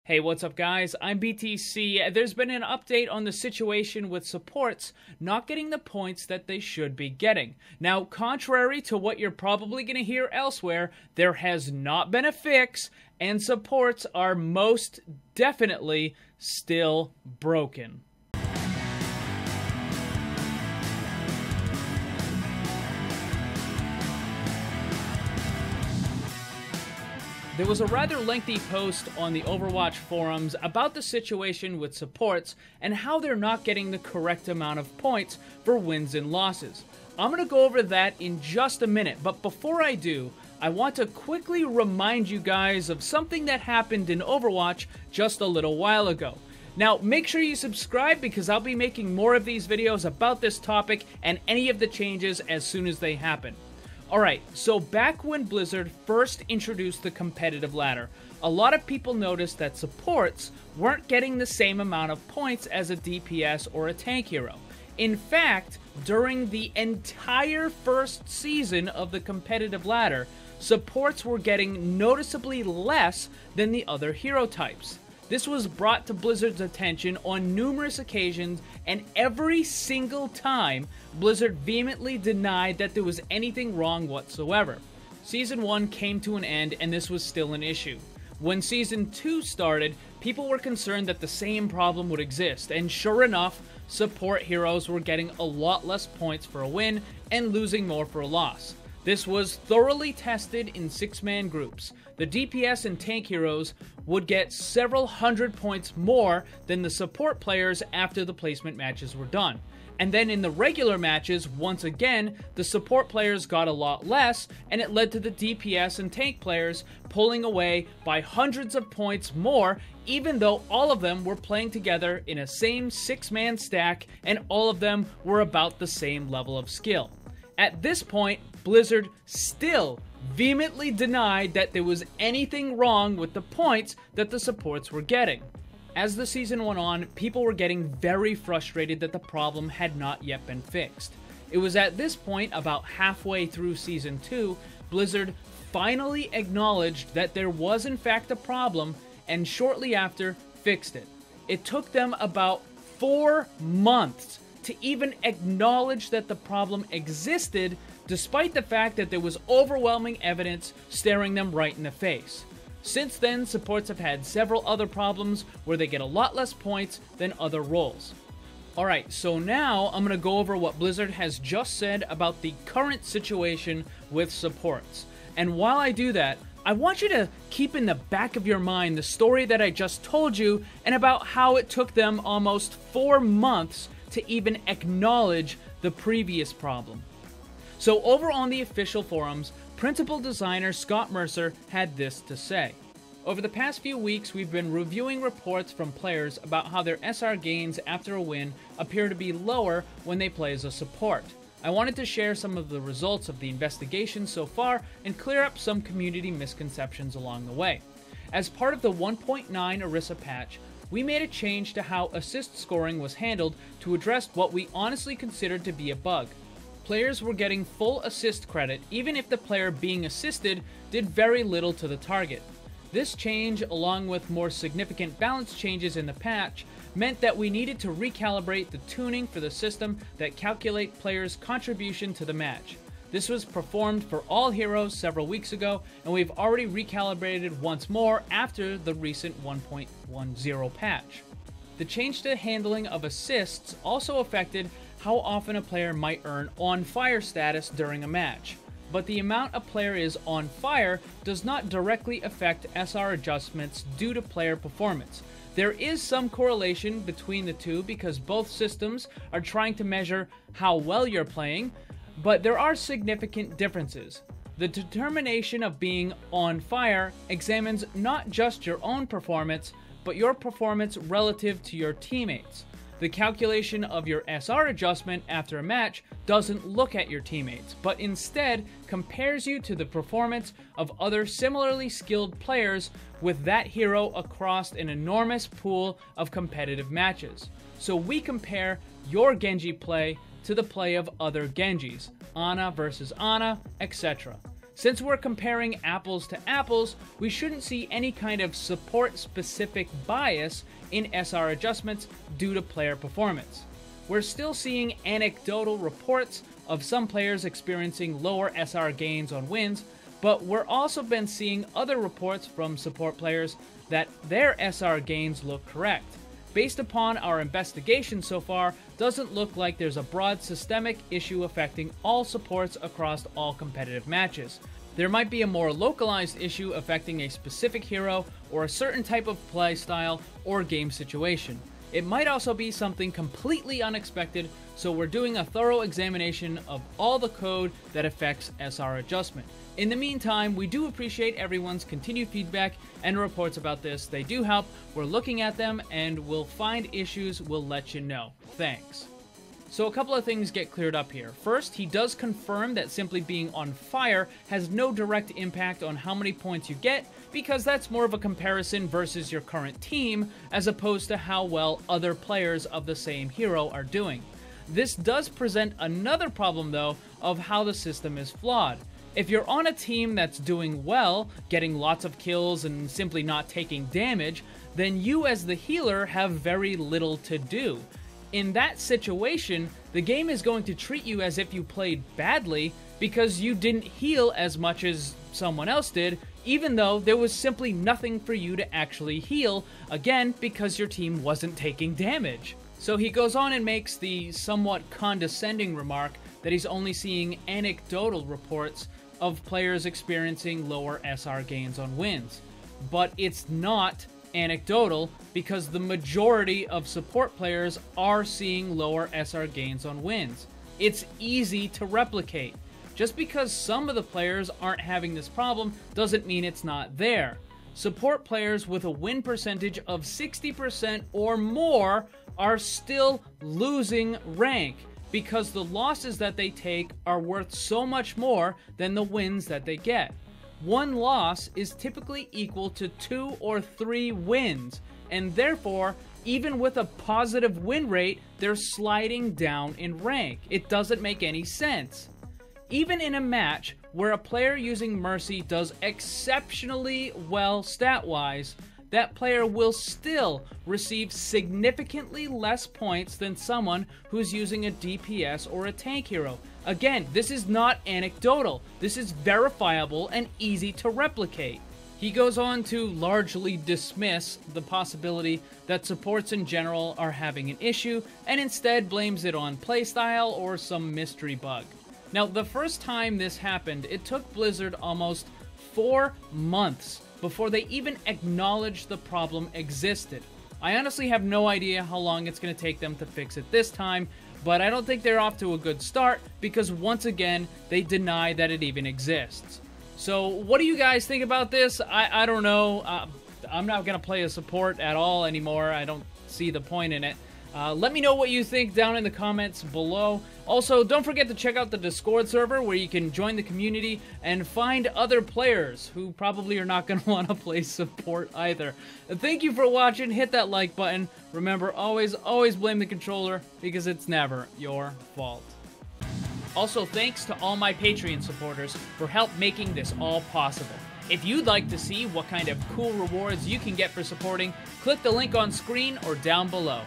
Hey, what's up guys? I'm BTC. There's been an update on the situation with supports not getting the points that they should be getting. Now, contrary to what you're probably going to hear elsewhere, there has not been a fix, and supports are most definitely still broken. There was a rather lengthy post on the Overwatch forums about the situation with supports and how they're not getting the correct amount of points for wins and losses. I'm going to go over that in just a minute, but before I do, I want to quickly remind you guys of something that happened in Overwatch just a little while ago. Now, make sure you subscribe because I'll be making more of these videos about this topic and any of the changes as soon as they happen. Alright, so back when Blizzard first introduced the competitive ladder, a lot of people noticed that supports weren't getting the same amount of points as a DPS or a tank hero. In fact, during the entire first season of the competitive ladder, supports were getting noticeably less than the other hero types. This was brought to Blizzard's attention on numerous occasions, and every single time, Blizzard vehemently denied that there was anything wrong whatsoever. Season 1 came to an end, and this was still an issue. When Season 2 started, people were concerned that the same problem would exist, and sure enough, support heroes were getting a lot less points for a win and losing more for a loss. This was thoroughly tested in 6-man groups. The DPS and tank heroes would get several hundred points more than the support players after the placement matches were done. And then in the regular matches, once again, the support players got a lot less, and it led to the DPS and tank players pulling away by hundreds of points more, even though all of them were playing together in a same 6-man stack, and all of them were about the same level of skill. At this point, Blizzard still vehemently denied that there was anything wrong with the points that the supports were getting. As the season went on, people were getting very frustrated that the problem had not yet been fixed. It was at this point, about halfway through Season 2, Blizzard finally acknowledged that there was in fact a problem, and shortly after, fixed it. It took them about 4 months to even acknowledge that the problem existed, despite the fact that there was overwhelming evidence staring them right in the face. Since then, supports have had several other problems where they get a lot less points than other roles. Alright, so now I'm going to go over what Blizzard has just said about the current situation with supports. And while I do that, I want you to keep in the back of your mind the story that I just told you and about how it took them almost 4 months to even acknowledge the previous problem. So over on the official forums, principal designer Scott Mercer had this to say. Over the past few weeks, we've been reviewing reports from players about how their SR gains after a win appear to be lower when they play as a support. I wanted to share some of the results of the investigation so far and clear up some community misconceptions along the way. As part of the 1.9 Orisa patch, we made a change to how assist scoring was handled to address what we honestly considered to be a bug. Players were getting full assist credit even if the player being assisted did very little to the target. This change, along with more significant balance changes in the patch, meant that we needed to recalibrate the tuning for the system that calculate players' contribution to the match. This was performed for all heroes several weeks ago, and we've already recalibrated once more after the recent 1.10 patch. The change to handling of assists also affected how often a player might earn on fire status during a match. But the amount a player is on fire does not directly affect SR adjustments due to player performance. There is some correlation between the two because both systems are trying to measure how well you're playing, but there are significant differences. The determination of being on fire examines not just your own performance, but your performance relative to your teammates. The calculation of your SR adjustment after a match doesn't look at your teammates, but instead compares you to the performance of other similarly skilled players with that hero across an enormous pool of competitive matches. So we compare your Genji play to the play of other Genjis, Ana versus Ana, etc. Since we're comparing apples to apples, we shouldn't see any kind of support-specific bias in SR adjustments due to player performance. We're still seeing anecdotal reports of some players experiencing lower SR gains on wins, but we're also been seeing other reports from support players that their SR gains look correct. Based upon our investigation so far, doesn't look like there's a broad systemic issue affecting all supports across all competitive matches. There might be a more localized issue affecting a specific hero or a certain type of play style or game situation. It might also be something completely unexpected, so we're doing a thorough examination of all the code that affects SR adjustment. In the meantime, we do appreciate everyone's continued feedback and reports about this. They do help. We're looking at them, and we'll find issues, we'll let you know. Thanks. So a couple of things get cleared up here. First, he does confirm that simply being on fire has no direct impact on how many points you get, because that's more of a comparison versus your current team, as opposed to how well other players of the same hero are doing. This does present another problem, though, of how the system is flawed. If you're on a team that's doing well, getting lots of kills and simply not taking damage, then you as the healer have very little to do. In that situation, the game is going to treat you as if you played badly because you didn't heal as much as someone else did, even though there was simply nothing for you to actually heal, again, because your team wasn't taking damage. So he goes on and makes the somewhat condescending remark that he's only seeing anecdotal reports of players experiencing lower SR gains on wins. But it's not anecdotal, because the majority of support players are seeing lower SR gains on wins. It's easy to replicate. Just because some of the players aren't having this problem doesn't mean it's not there. Support players with a win percentage of 60% or more are still losing rank, because the losses that they take are worth so much more than the wins that they get. One loss is typically equal to 2 or 3 wins, and therefore, even with a positive win rate, they're sliding down in rank. It doesn't make any sense. Even in a match where a player using Mercy does exceptionally well stat-wise, that player will still receive significantly less points than someone who's using a DPS or a tank hero. Again, this is not anecdotal. This is verifiable and easy to replicate. He goes on to largely dismiss the possibility that supports in general are having an issue, and instead blames it on playstyle or some mystery bug. Now, the first time this happened, it took Blizzard almost 4 months before they even acknowledged the problem existed. I honestly have no idea how long it's going to take them to fix it this time, but I don't think they're off to a good start, because once again, they deny that it even exists. So what do you guys think about this? I don't know. I'm not going to play a support at all anymore. I don't see the point in it. Let me know what you think down in the comments below. Also, don't forget to check out the Discord server where you can join the community and find other players who probably are not going to want to play support either. Thank you for watching. Hit that like button. Remember, always blame the controller, because it's never your fault. Also, thanks to all my Patreon supporters for help making this all possible. If you'd like to see what kind of cool rewards you can get for supporting, click the link on screen or down below.